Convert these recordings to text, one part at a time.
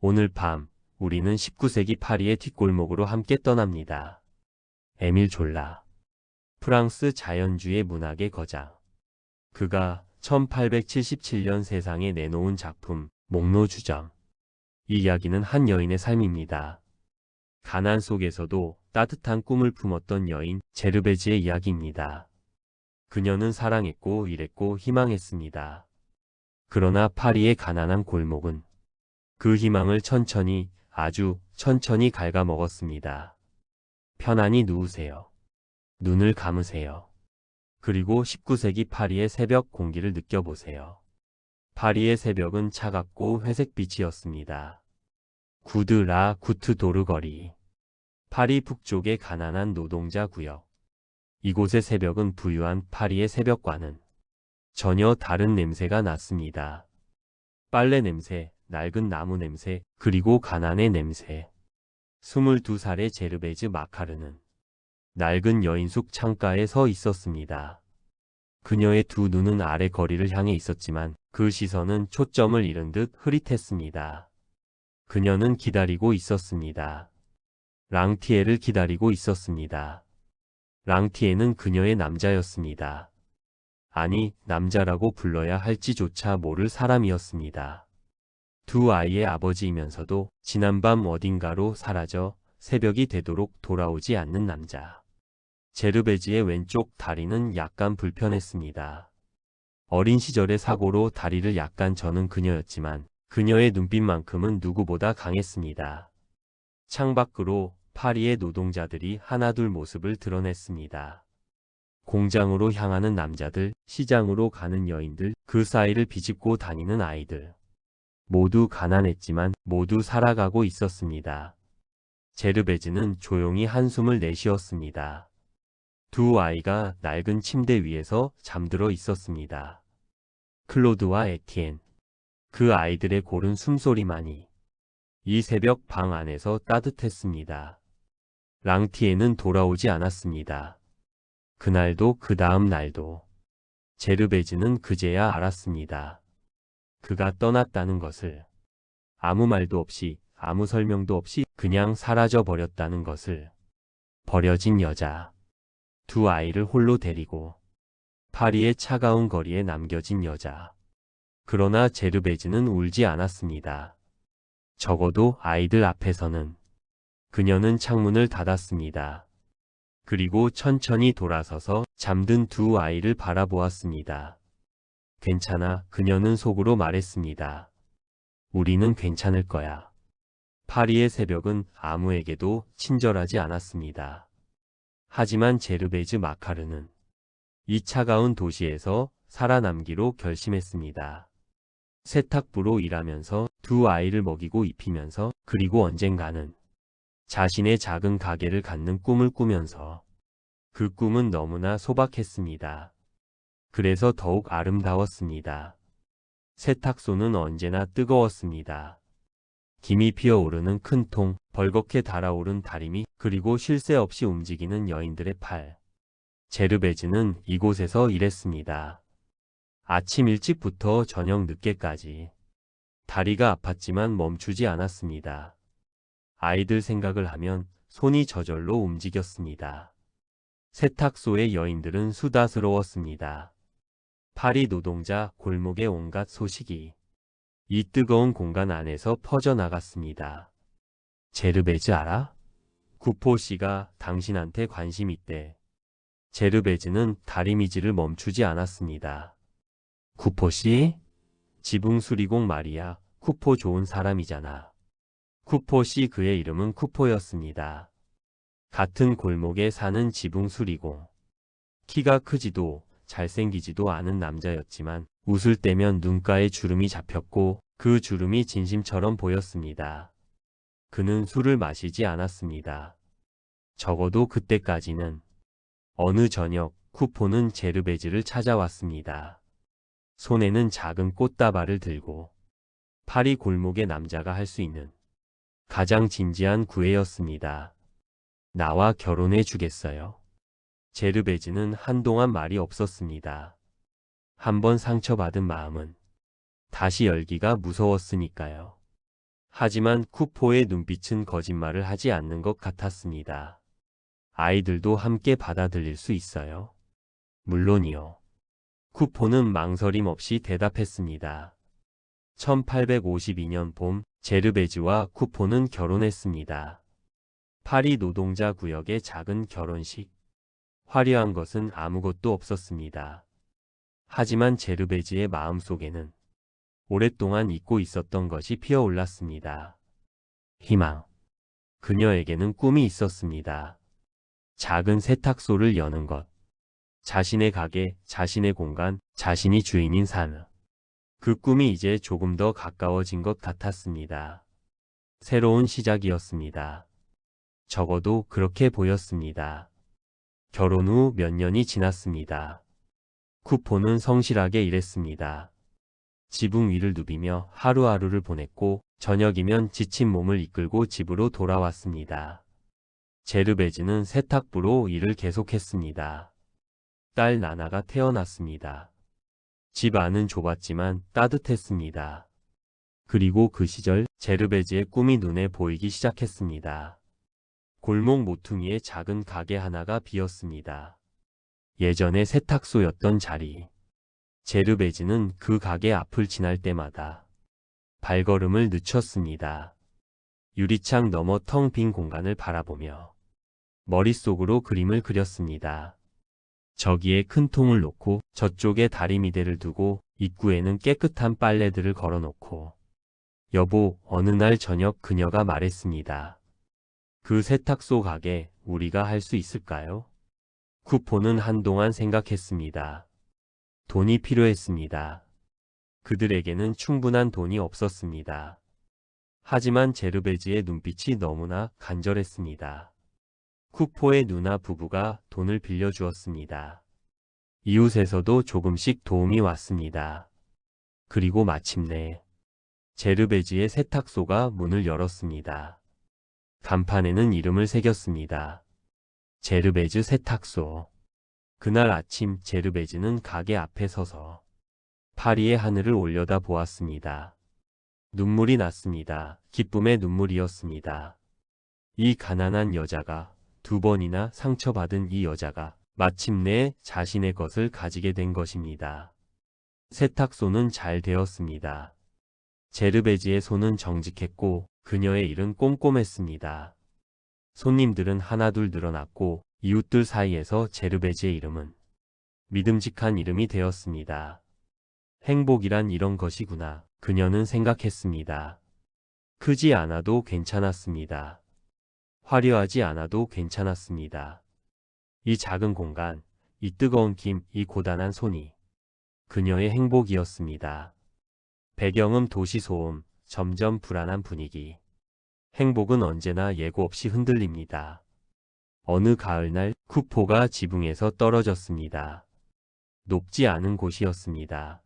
오늘 밤 우리는 19세기 파리의 뒷골목으로 함께 떠납니다. 에밀 졸라. 프랑스 자연주의 문학의 거장. 그가 1877년 세상에 내놓은 작품 목노주정. 이 이야기는 한 여인의 삶입니다. 가난 속에서도 따뜻한 꿈을 품었던 여인 제르베지의 이야기입니다. 그녀는 사랑했고 일했고 희망했습니다. 그러나 파리의 가난한 골목은 그 희망을 천천히, 아주 천천히 갉아먹었습니다. 편안히 누우세요. 눈을 감으세요. 그리고 19세기 파리의 새벽 공기를 느껴보세요. 파리의 새벽은 차갑고 회색빛이었습니다. 구드 라 구트 도르 거리. 파리 북쪽의 가난한 노동자 구역. 이곳의 새벽은 부유한 파리의 새벽과는 전혀 다른 냄새가 났습니다. 빨래 냄새, 낡은 나무 냄새, 그리고 가난의 냄새. 22살의 제르베즈 마카르는 낡은 여인숙 창가에 서 있었습니다. 그녀의 두 눈은 아래 거리를 향해 있었지만 그 시선은 초점을 잃은 듯 흐릿했습니다. 그녀는 기다리고 있었습니다. 랑티에를 기다리고 있었습니다. 랑티에는 그녀의 남자였습니다. 아니, 남자라고 불러야 할지조차 모를 사람이었습니다. 두 아이의 아버지이면서도 지난밤 어딘가로 사라져 새벽이 되도록 돌아오지 않는 남자. 제르베지의 왼쪽 다리는 약간 불편했습니다. 어린 시절의 사고로 다리를 약간 저는 그녀였지만 그녀의 눈빛만큼은 누구보다 강했습니다. 창밖으로 파리의 노동자들이 하나둘 모습을 드러냈습니다. 공장으로 향하는 남자들, 시장으로 가는 여인들, 그 사이를 비집고 다니는 아이들. 모두 가난했지만 모두 살아가고 있었습니다. 제르베즈는 조용히 한숨을 내쉬었습니다. 두 아이가 낡은 침대 위에서 잠들어 있었습니다. 클로드와 에티엔. 그 아이들의 고른 숨소리만이 이 새벽 방 안에서 따뜻했습니다. 랑티에는 돌아오지 않았습니다. 그날도 그 다음 날도. 제르베즈는 그제야 알았습니다. 그가 떠났다는 것을. 아무 말도 없이, 아무 설명도 없이 그냥 사라져 버렸다는 것을. 버려진 여자. 두 아이를 홀로 데리고 파리의 차가운 거리에 남겨진 여자. 그러나 제르베즈는 울지 않았습니다. 적어도 아이들 앞에서는. 그녀는 창문을 닫았습니다. 그리고 천천히 돌아서서 잠든 두 아이를 바라보았습니다. 괜찮아, 그녀는 속으로 말했습니다. 우리는 괜찮을 거야. 파리의 새벽은 아무에게도 친절하지 않았습니다. 하지만 제르베즈 마카르는 이 차가운 도시에서 살아남기로 결심했습니다. 세탁부로 일하면서 두 아이를 먹이고 입히면서 그리고 언젠가는 자신의 작은 가게를 갖는 꿈을 꾸면서 그 꿈은 너무나 소박했습니다. 그래서 더욱 아름다웠습니다. 세탁소는 언제나 뜨거웠습니다. 김이 피어오르는 큰 통, 벌겋게 달아오른 다리미, 그리고 쉴 새 없이 움직이는 여인들의 팔. 제르베즈는 이곳에서 일했습니다. 아침 일찍부터 저녁 늦게까지. 다리가 아팠지만 멈추지 않았습니다. 아이들 생각을 하면 손이 저절로 움직였습니다. 세탁소의 여인들은 수다스러웠습니다. 파리 노동자 골목의 온갖 소식이 이 뜨거운 공간 안에서 퍼져나갔습니다. 제르베즈 알아? 구포 씨가 당신한테 관심 있대. 제르베즈는 다리미질을 멈추지 않았습니다. 구포 씨? 지붕 수리공 말이야. 쿠포 좋은 사람이잖아. 쿠포 씨, 그의 이름은 쿠포였습니다. 같은 골목에 사는 지붕 수리공. 키가 크지도 잘생기지도 않은 남자였지만 웃을 때면 눈가에 주름이 잡혔고 그 주름이 진심처럼 보였습니다. 그는 술을 마시지 않았습니다. 적어도 그때까지는. 어느 저녁 쿠포는 제르베즈를 찾아왔습니다. 손에는 작은 꽃다발을 들고. 파리 골목의 남자가 할 수 있는 가장 진지한 구애였습니다. 나와 결혼해 주겠어요? 제르베즈는 한동안 말이 없었습니다. 한번 상처받은 마음은 다시 열기가 무서웠으니까요. 하지만 쿠포의 눈빛은 거짓말을 하지 않는 것 같았습니다. 아이들도 함께 받아들일 수 있어요? 물론이요. 쿠포는 망설임 없이 대답했습니다. 1852년 봄, 제르베즈와 쿠포는 결혼했습니다. 파리 노동자 구역의 작은 결혼식. 화려한 것은 아무것도 없었습니다. 하지만 제르베즈의 마음속에는 오랫동안 잊고 있었던 것이 피어올랐습니다. 희망. 그녀에게는 꿈이 있었습니다. 작은 세탁소를 여는 것. 자신의 가게, 자신의 공간, 자신이 주인인 삶. 그 꿈이 이제 조금 더 가까워진 것 같았습니다. 새로운 시작이었습니다. 적어도 그렇게 보였습니다. 결혼 후 몇 년이 지났습니다. 쿠포는 성실하게 일했습니다. 지붕 위를 누비며 하루하루를 보냈고 저녁이면 지친 몸을 이끌고 집으로 돌아왔습니다. 제르베즈는 세탁부로 일을 계속했습니다. 딸 나나가 태어났습니다. 집 안은 좁았지만 따뜻했습니다. 그리고 그 시절 제르베즈의 꿈이 눈에 보이기 시작했습니다. 골목 모퉁이에 작은 가게 하나가 비었습니다. 예전에 세탁소였던 자리. 제르베즈는 그 가게 앞을 지날 때마다 발걸음을 늦췄습니다. 유리창 너머 텅 빈 공간을 바라보며 머릿속으로 그림을 그렸습니다. 저기에 큰 통을 놓고 저쪽에 다리미대를 두고 입구에는 깨끗한 빨래들을 걸어놓고 여보, 어느 날 저녁 그녀가 말했습니다. 그 세탁소 가게 우리가 할 수 있을까요? 쿠포는 한동안 생각했습니다. 돈이 필요했습니다. 그들에게는 충분한 돈이 없었습니다. 하지만 제르베즈의 눈빛이 너무나 간절했습니다. 쿠포의 누나 부부가 돈을 빌려주었습니다. 이웃에서도 조금씩 도움이 왔습니다. 그리고 마침내 제르베즈의 세탁소가 문을 열었습니다. 간판에는 이름을 새겼습니다. 제르베즈 세탁소. 그날 아침 제르베즈는 가게 앞에 서서 파리의 하늘을 올려다 보았습니다. 눈물이 났습니다. 기쁨의 눈물이었습니다. 이 가난한 여자가, 2번이나 상처받은 이 여자가 마침내 자신의 것을 가지게 된 것입니다. 세탁소는 잘 되었습니다. 제르베즈의 손은 정직했고 그녀의 일은 꼼꼼했습니다. 손님들은 하나둘 늘어났고 이웃들 사이에서 제르베즈의 이름은 믿음직한 이름이 되었습니다. 행복이란 이런 것이구나, 그녀는 생각했습니다. 크지 않아도 괜찮았습니다. 화려하지 않아도 괜찮았습니다. 이 작은 공간, 이 뜨거운 김, 이 고단한 손이 그녀의 행복이었습니다. 배경음 도시 소음, 점점 불안한 분위기. 행복은 언제나 예고 없이 흔들립니다. 어느 가을날 쿠포가 지붕에서 떨어졌습니다. 높지 않은 곳이었습니다.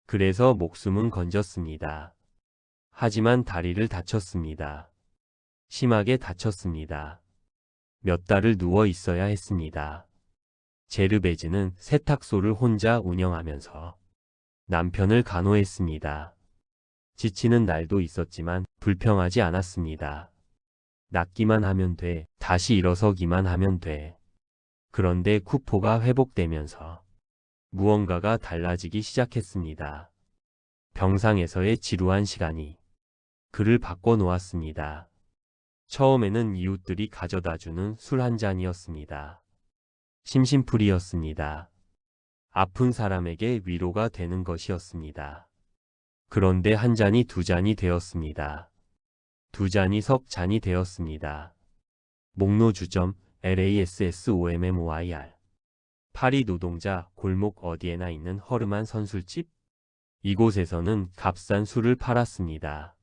그래서 목숨은 건졌습니다. 하지만 다리를 다쳤습니다. 심하게 다쳤습니다. 몇 달을 누워 있어야 했습니다. 제르베즈는 세탁소를 혼자 운영하면서 남편을 간호했습니다. 지치는 날도 있었지만 불평하지 않았습니다. 낫기만 하면 돼, 다시 일어서기만 하면 돼. 그런데 쿠포가 회복되면서 무언가가 달라지기 시작했습니다. 병상에서의 지루한 시간이 그를 바꿔놓았습니다. 처음에는 이웃들이 가져다주는 술 한 잔이었습니다. 심심풀이였습니다. 아픈 사람에게 위로가 되는 것이었습니다. 그런데 한 잔이 2잔이 되었습니다. 2잔이 석 잔이 되었습니다. 목로주점 LASSOMMOIR. 파리 노동자 골목 어디에나 있는 허름한 선술집? 이곳에서는 값싼 술을 팔았습니다.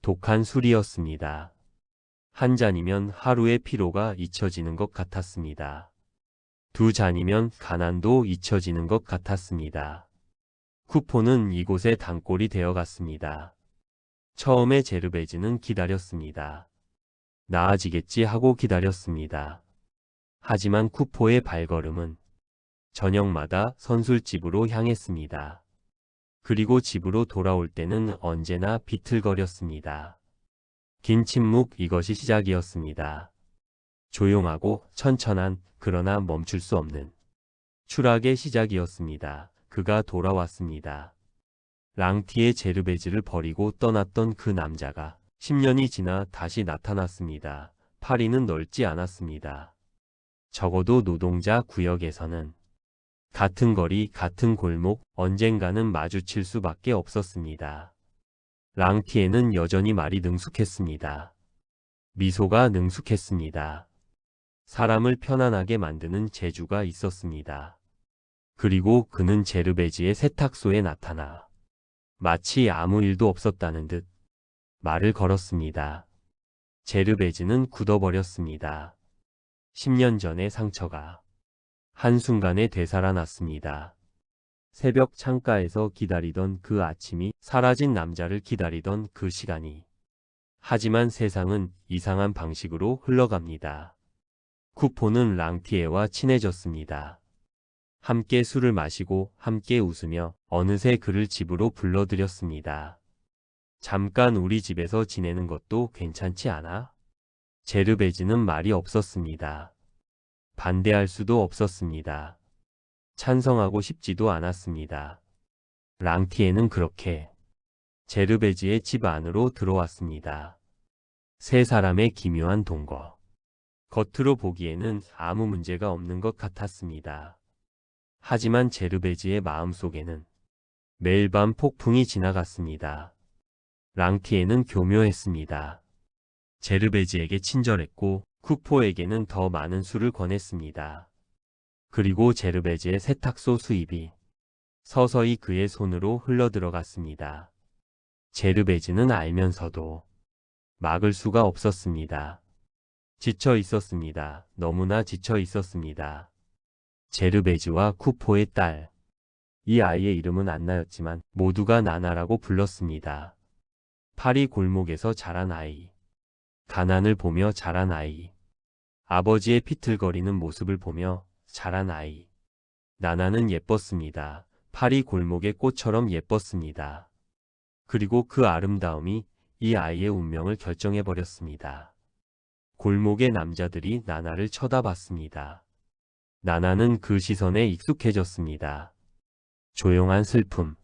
독한 술이었습니다. 한 잔이면 하루의 피로가 잊혀지는 것 같았습니다. 2잔이면 가난도 잊혀지는 것 같았습니다. 쿠포는 이곳의 단골이 되어갔습니다. 처음에 제르베즈는 기다렸습니다. 나아지겠지 하고 기다렸습니다. 하지만 쿠포의 발걸음은 저녁마다 선술집으로 향했습니다. 그리고 집으로 돌아올 때는 언제나 비틀거렸습니다. 긴 침묵, 이것이 시작이었습니다. 조용하고 천천한, 그러나 멈출 수 없는 추락의 시작이었습니다. 그가 돌아왔습니다. 랑티의 제르베즈를 버리고 떠났던 그 남자가 10년이 지나 다시 나타났습니다. 파리는 넓지 않았습니다. 적어도 노동자 구역에서는 같은 거리, 같은 골목, 언젠가는 마주칠 수밖에 없었습니다. 랑티에는 여전히 말이 능숙했습니다. 미소가 능숙했습니다. 사람을 편안하게 만드는 재주가 있었습니다. 그리고 그는 제르베지의 세탁소에 나타나 마치 아무 일도 없었다는 듯 말을 걸었습니다. 제르베지는 굳어버렸습니다. 10년 전의 상처가 한순간에 되살아났습니다. 새벽 창가에서 기다리던 그 아침이, 사라진 남자를 기다리던 그 시간이. 하지만 세상은 이상한 방식으로 흘러갑니다. 쿠포는 랑티에와 친해졌습니다. 함께 술을 마시고 함께 웃으며 어느새 그를 집으로 불러들였습니다. 잠깐 우리 집에서 지내는 것도 괜찮지 않아? 제르베지는 말이 없었습니다. 반대할 수도 없었습니다. 찬성하고 싶지도 않았습니다. 랑티에는 그렇게 제르베지의 집 안으로 들어왔습니다. 세 사람의 기묘한 동거. 겉으로 보기에는 아무 문제가 없는 것 같았습니다. 하지만 제르베지의 마음속에는 매일 밤 폭풍이 지나갔습니다. 랑티에는 교묘했습니다. 제르베지에게 친절했고 쿠포에게는 더 많은 술을 권했습니다. 그리고 제르베지의 세탁소 수입이 서서히 그의 손으로 흘러들어갔습니다. 제르베지는 알면서도 막을 수가 없었습니다. 지쳐 있었습니다. 너무나 지쳐 있었습니다. 제르베지와 쿠포의 딸. 이 아이의 이름은 안나였지만 모두가 나나라고 불렀습니다. 파리 골목에서 자란 아이. 가난을 보며 자란 아이. 아버지의 비틀거리는 모습을 보며 자란 아이. 나나는 예뻤습니다. 파리 골목의 꽃처럼 예뻤습니다. 그리고 그 아름다움이 이 아이의 운명을 결정해버렸습니다. 골목의 남자들이 나나를 쳐다봤습니다. 나나는 그 시선에 익숙해졌습니다. 조용한 슬픔.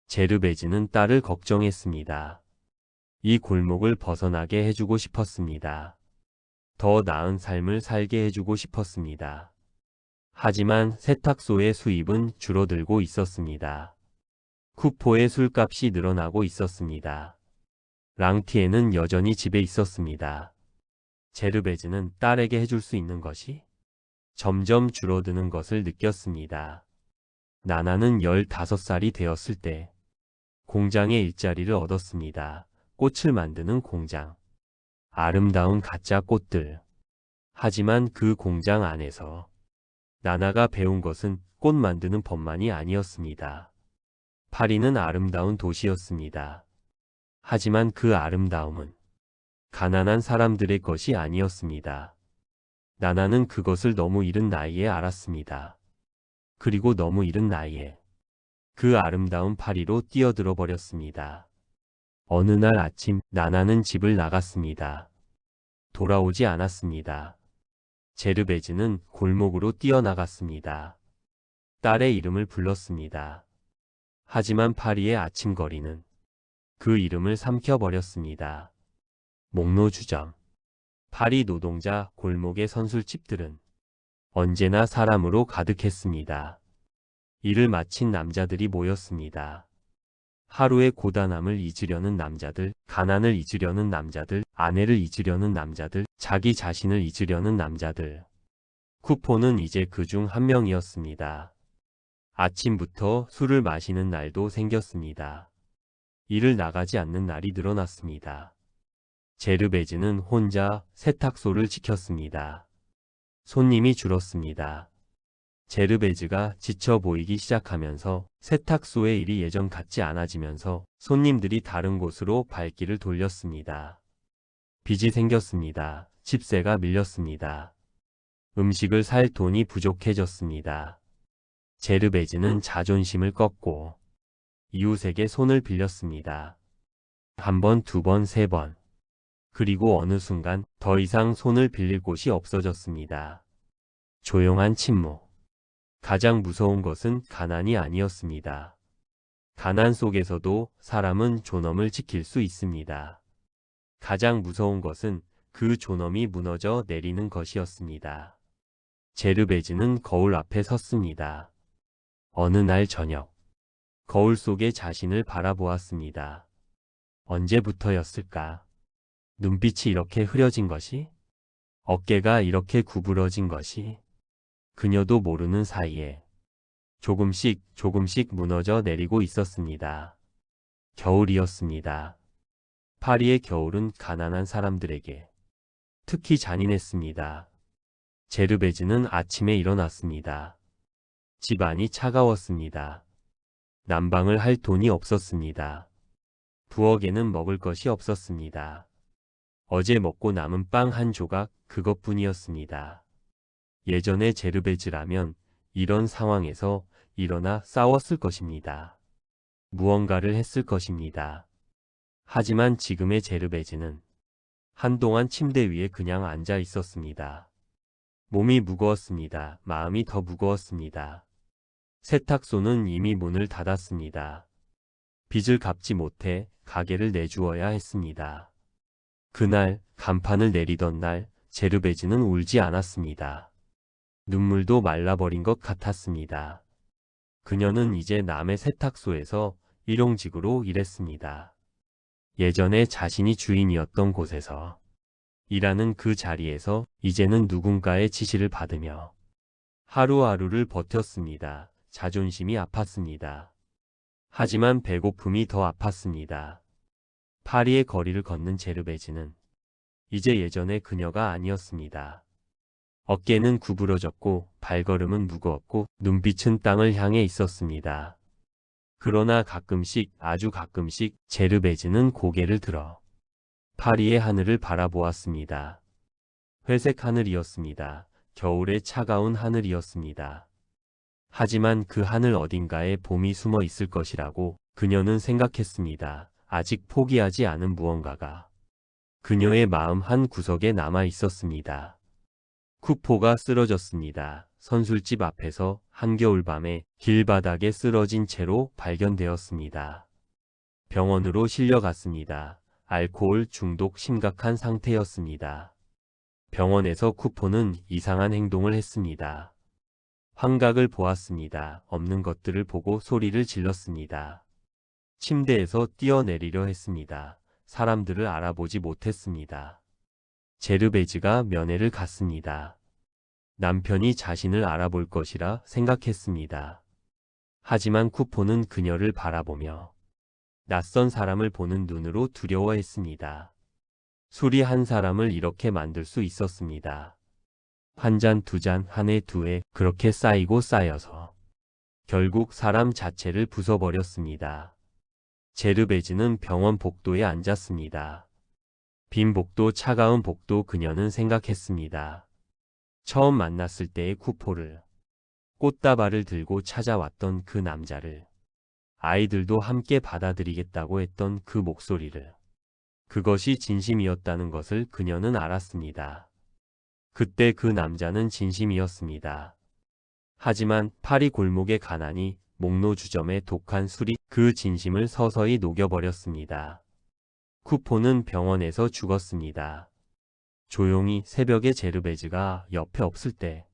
제르베지는 딸을 걱정했습니다. 이 골목을 벗어나게 해주고 싶었습니다. 더 나은 삶을 살게 해주고 싶었습니다. 하지만 세탁소의 수입은 줄어들고 있었습니다. 쿠포의 술값이 늘어나고 있었습니다. 랑티에는 여전히 집에 있었습니다. 제르베즈는 딸에게 해줄 수 있는 것이 점점 줄어드는 것을 느꼈습니다. 나나는 15살이 되었을 때 공장의 일자리를 얻었습니다. 꽃을 만드는 공장. 아름다운 가짜 꽃들. 하지만 그 공장 안에서 나나가 배운 것은 꽃 만드는 법만이 아니었습니다. 파리는 아름다운 도시였습니다. 하지만 그 아름다움은 가난한 사람들의 것이 아니었습니다. 나나는 그것을 너무 이른 나이에 알았습니다. 그리고 너무 이른 나이에 그 아름다운 파리로 뛰어들어 버렸습니다. 어느 날 아침 나나는 집을 나갔습니다. 돌아오지 않았습니다. 제르베즈는 골목으로 뛰어나갔습니다. 딸의 이름을 불렀습니다. 하지만 파리의 아침 거리는 그 이름을 삼켜버렸습니다. 목로주점. 파리 노동자 골목의 선술집들은 언제나 사람으로 가득했습니다. 일을 마친 남자들이 모였습니다. 하루의 고단함을 잊으려는 남자들, 가난을 잊으려는 남자들, 아내를 잊으려는 남자들, 자기 자신을 잊으려는 남자들. 쿠포는 이제 그중 한 명이었습니다. 아침부터 술을 마시는 날도 생겼습니다. 일을 나가지 않는 날이 늘어났습니다. 제르베즈는 혼자 세탁소를 지켰습니다. 손님이 줄었습니다. 제르베즈가 지쳐 보이기 시작하면서 세탁소의 일이 예전 같지 않아지면서 손님들이 다른 곳으로 발길을 돌렸습니다. 빚이 생겼습니다. 집세가 밀렸습니다. 음식을 살 돈이 부족해졌습니다. 제르베즈는 자존심을 꺾고 이웃에게 손을 빌렸습니다. 한 번, 두 번, 세 번. 그리고 어느 순간 더 이상 손을 빌릴 곳이 없어졌습니다. 조용한 침묵. 가장 무서운 것은 가난이 아니었습니다. 가난 속에서도 사람은 존엄을 지킬 수 있습니다. 가장 무서운 것은 그 존엄이 무너져 내리는 것이었습니다. 제르베즈는 거울 앞에 섰습니다. 어느 날 저녁, 거울 속에 자신을 바라보았습니다. 언제부터였을까? 눈빛이 이렇게 흐려진 것이? 어깨가 이렇게 구부러진 것이? 그녀도 모르는 사이에 조금씩 조금씩 무너져 내리고 있었습니다. 겨울이었습니다. 파리의 겨울은 가난한 사람들에게 특히 잔인했습니다. 제르베즈는 아침에 일어났습니다. 집안이 차가웠습니다. 난방을 할 돈이 없었습니다. 부엌에는 먹을 것이 없었습니다. 어제 먹고 남은 빵 한 조각 그것뿐이었습니다. 예전에 제르베즈라면 이런 상황에서 일어나 싸웠을 것입니다. 무언가를 했을 것입니다. 하지만 지금의 제르베즈는 한동안 침대 위에 그냥 앉아 있었습니다. 몸이 무거웠습니다. 마음이 더 무거웠습니다. 세탁소는 이미 문을 닫았습니다. 빚을 갚지 못해 가게를 내주어야 했습니다. 그날 간판을 내리던 날 제르베즈는 울지 않았습니다. 눈물도 말라버린 것 같았습니다. 그녀는 이제 남의 세탁소에서 일용직으로 일했습니다. 예전에 자신이 주인이었던 곳에서 일하는 그 자리에서 이제는 누군가의 지시를 받으며 하루하루를 버텼습니다. 자존심이 아팠습니다. 하지만 배고픔이 더 아팠습니다. 파리의 거리를 걷는 제르베즈는 이제 예전의 그녀가 아니었습니다. 어깨는 구부러졌고 발걸음은 무거웠고 눈빛은 땅을 향해 있었습니다. 그러나 가끔씩, 아주 가끔씩 제르베즈는 고개를 들어 파리의 하늘을 바라보았습니다. 회색 하늘이었습니다. 겨울의 차가운 하늘이었습니다. 하지만 그 하늘 어딘가에 봄이 숨어 있을 것이라고 그녀는 생각했습니다. 아직 포기하지 않은 무언가가 그녀의 마음 한 구석에 남아 있었습니다. 쿠포가 쓰러졌습니다. 선술집 앞에서 한겨울밤에 길바닥에 쓰러진 채로 발견되었습니다. 병원으로 실려갔습니다. 알코올 중독 심각한 상태였습니다. 병원에서 쿠포는 이상한 행동을 했습니다. 환각을 보았습니다. 없는 것들을 보고 소리를 질렀습니다. 침대에서 뛰어내리려 했습니다. 사람들을 알아보지 못했습니다. 제르베즈가 면회를 갔습니다. 남편이 자신을 알아볼 것이라 생각했습니다. 하지만 쿠포는 그녀를 바라보며 낯선 사람을 보는 눈으로 두려워했습니다. 술이 한 사람을 이렇게 만들 수 있었습니다. 한 잔, 두 잔, 한 해, 두 해 그렇게 쌓이고 쌓여서 결국 사람 자체를 부숴버렸습니다. 제르베즈는 병원 복도에 앉았습니다. 빈 복도, 차가운 복도 그녀는 생각했습니다. 처음 만났을 때의 쿠포를, 꽃다발을 들고 찾아왔던 그 남자를, 아이들도 함께 받아들이겠다고 했던 그 목소리를, 그것이 진심이었다는 것을 그녀는 알았습니다. 그때 그 남자는 진심이었습니다. 하지만 파리 골목의 가난이 목노주점의 독한 술이 그 진심을 서서히 녹여버렸습니다. 쿠포는 병원에서 죽었습니다. 조용히 새벽에 제르베즈가 옆에 없을 때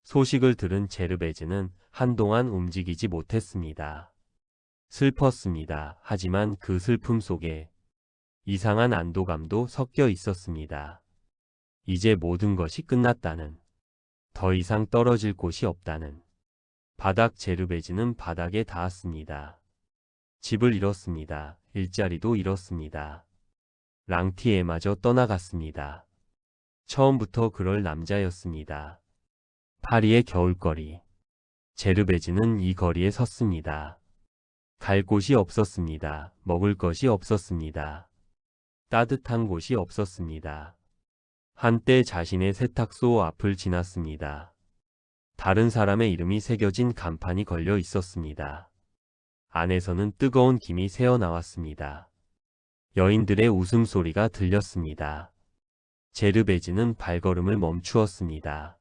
소식을 들은 제르베즈는 한동안 움직이지 못했습니다. 슬펐습니다. 하지만 그 슬픔 속에 이상한 안도감도 섞여 있었습니다. 이제 모든 것이 끝났다는, 더 이상 떨어질 곳이 없다는. 바닥 제르베즈는 바닥에 닿았습니다. 집을 잃었습니다. 일자리도 잃었습니다. 랑티에마저 떠나갔습니다. 처음부터 그럴 남자였습니다. 파리의 겨울거리. 제르베즈는 이 거리에 섰습니다. 갈 곳이 없었습니다. 먹을 것이 없었습니다. 따뜻한 곳이 없었습니다. 한때 자신의 세탁소 앞을 지났습니다. 다른 사람의 이름이 새겨진 간판이 걸려 있었습니다. 안에서는 뜨거운 김이 새어나왔습니다. 여인들의 웃음소리가 들렸습니다. 제르베즈는 발걸음을 멈추었습니다.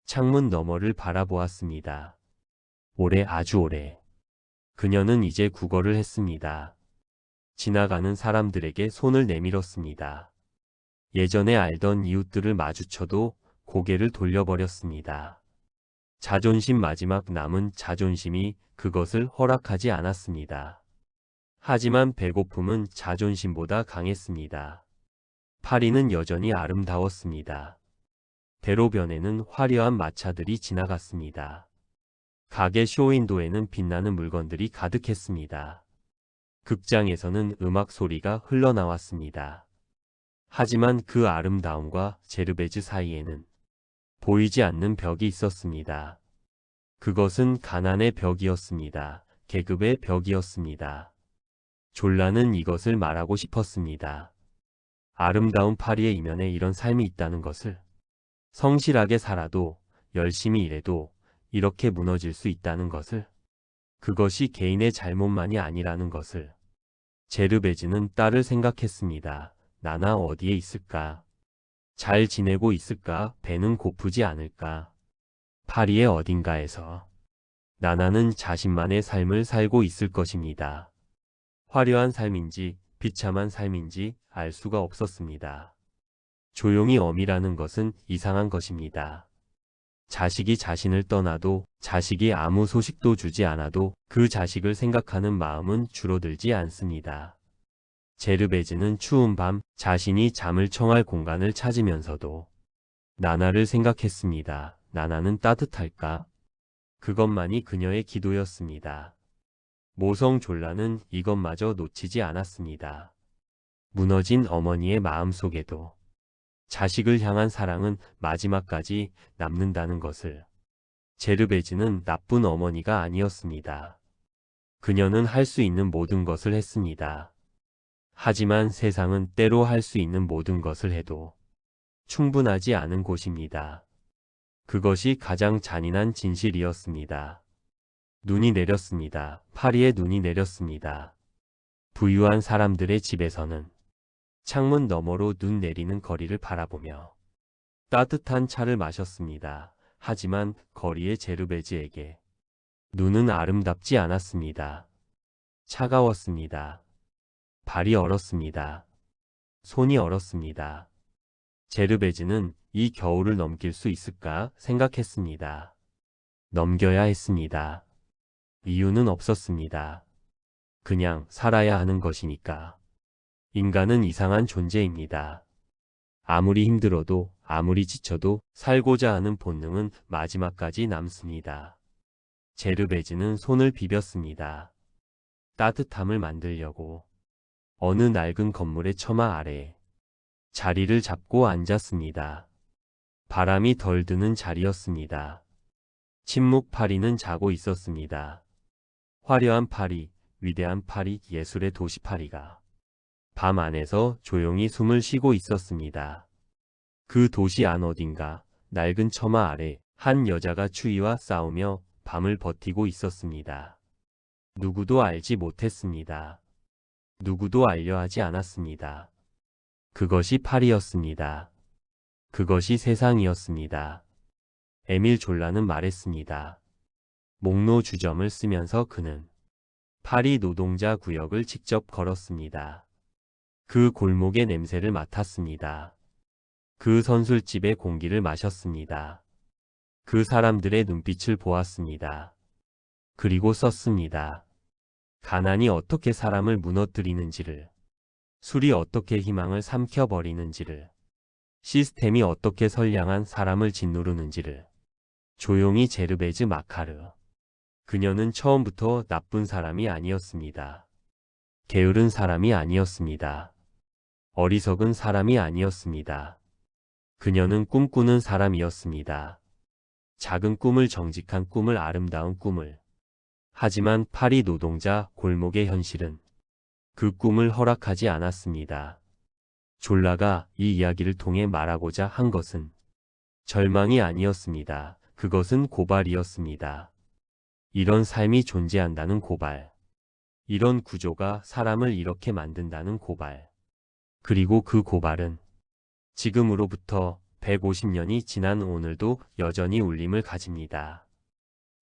창문 너머를 바라보았습니다. 오래, 아주 오래. 그녀는 이제 구걸을 했습니다. 지나가는 사람들에게 손을 내밀었습니다. 예전에 알던 이웃들을 마주쳐도 고개를 돌려버렸습니다. 자존심, 마지막 남은 자존심이 그것을 허락하지 않았습니다. 하지만 배고픔은 자존심보다 강했습니다. 파리는 여전히 아름다웠습니다. 대로변에는 화려한 마차들이 지나갔습니다. 가게 쇼윈도에는 빛나는 물건들이 가득했습니다. 극장에서는 음악 소리가 흘러나왔습니다. 하지만 그 아름다움과 제르베즈 사이에는 보이지 않는 벽이 있었습니다. 그것은 가난의 벽이었습니다. 계급의 벽이었습니다. 졸라는 이것을 말하고 싶었습니다. 아름다운 파리의 이면에 이런 삶이 있다는 것을. 성실하게 살아도, 열심히 일해도 이렇게 무너질 수 있다는 것을. 그것이 개인의 잘못만이 아니라는 것을. 제르베즈는 딸을 생각했습니다. 나나 어디에 있을까? 잘 지내고 있을까? 배는 고프지 않을까? 파리의 어딘가에서 나나는 자신만의 삶을 살고 있을 것입니다. 화려한 삶인지 비참한 삶인지 알 수가 없었습니다. 조용히 엄이라는 것은 이상한 것입니다. 자식이 자신을 떠나도, 자식이 아무 소식도 주지 않아도 그 자식을 생각하는 마음은 줄어들지 않습니다. 제르베즈는 추운 밤 자신이 잠을 청할 공간을 찾으면서도 나나를 생각했습니다. 나나는 따뜻할까? 그것만이 그녀의 기도였습니다. 모성 졸라는 이것마저 놓치지 않았습니다. 무너진 어머니의 마음속에도 자식을 향한 사랑은 마지막까지 남는다는 것을. 제르베즈는 나쁜 어머니가 아니었습니다. 그녀는 할 수 있는 모든 것을 했습니다. 하지만 세상은 때로 할 수 있는 모든 것을 해도 충분하지 않은 곳입니다. 그것이 가장 잔인한 진실이었습니다. 눈이 내렸습니다. 파리에 눈이 내렸습니다. 부유한 사람들의 집에서는 창문 너머로 눈 내리는 거리를 바라보며 따뜻한 차를 마셨습니다. 하지만 거리의 제르베즈에게 눈은 아름답지 않았습니다. 차가웠습니다. 발이 얼었습니다. 손이 얼었습니다. 제르베즈는 이 겨울을 넘길 수 있을까 생각했습니다. 넘겨야 했습니다. 이유는 없었습니다. 그냥 살아야 하는 것이니까. 인간은 이상한 존재입니다. 아무리 힘들어도, 아무리 지쳐도 살고자 하는 본능은 마지막까지 남습니다. 제르베즈는 손을 비볐습니다. 따뜻함을 만들려고. 어느 낡은 건물의 처마 아래 자리를 잡고 앉았습니다. 바람이 덜 드는 자리였습니다. 침묵. 파리는 자고 있었습니다. 화려한 파리, 위대한 파리, 예술의 도시 파리가 밤 안에서 조용히 숨을 쉬고 있었습니다. 그 도시 안 어딘가 낡은 처마 아래 한 여자가 추위와 싸우며 밤을 버티고 있었습니다. 누구도 알지 못했습니다. 누구도 알려 하지 않았습니다. 그것이 파리였습니다. 그것이 세상이었습니다. 에밀 졸라는 말했습니다. 목로 주점을 쓰면서 그는 파리 노동자 구역을 직접 걸었습니다. 그 골목의 냄새를 맡았습니다. 그 선술집의 공기를 마셨습니다. 그 사람들의 눈빛을 보았습니다. 그리고 썼습니다. 가난이 어떻게 사람을 무너뜨리는지를, 술이 어떻게 희망을 삼켜버리는지를, 시스템이 어떻게 선량한 사람을 짓누르는지를. 조용히. 제르베즈 마카르. 그녀는 처음부터 나쁜 사람이 아니었습니다. 게으른 사람이 아니었습니다. 어리석은 사람이 아니었습니다. 그녀는 꿈꾸는 사람이었습니다. 작은 꿈을, 정직한 꿈을, 아름다운 꿈을. 하지만 파리 노동자 골목의 현실은 그 꿈을 허락하지 않았습니다. 졸라가 이 이야기를 통해 말하고자 한 것은 절망이 아니었습니다. 그것은 고발이었습니다. 이런 삶이 존재한다는 고발. 이런 구조가 사람을 이렇게 만든다는 고발. 그리고 그 고발은 지금으로부터 150년이 지난 오늘도 여전히 울림을 가집니다.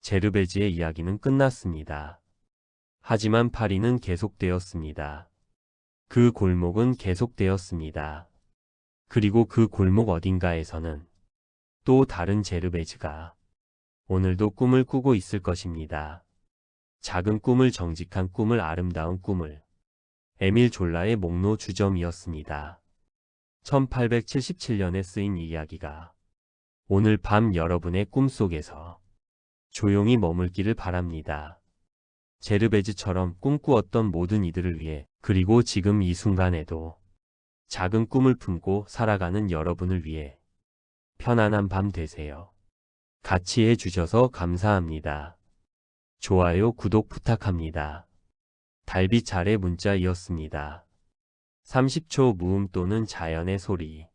제르베지의 이야기는 끝났습니다. 하지만 파리는 계속되었습니다. 그 골목은 계속되었습니다. 그리고 그 골목 어딘가에서는 또 다른 제르베즈가 오늘도 꿈을 꾸고 있을 것입니다. 작은 꿈을, 정직한 꿈을, 아름다운 꿈을. 에밀 졸라의 목로 주점이었습니다. 1877년에 쓰인 이야기가 오늘 밤 여러분의 꿈속에서 조용히 머물기를 바랍니다. 제르베즈처럼 꿈꾸었던 모든 이들을 위해, 그리고 지금 이 순간에도 작은 꿈을 품고 살아가는 여러분을 위해 편안한 밤 되세요. 같이 해주셔서 감사합니다. 좋아요, 구독 부탁합니다. 달빛 아래 문자이었습니다. 30초 무음 또는 자연의 소리.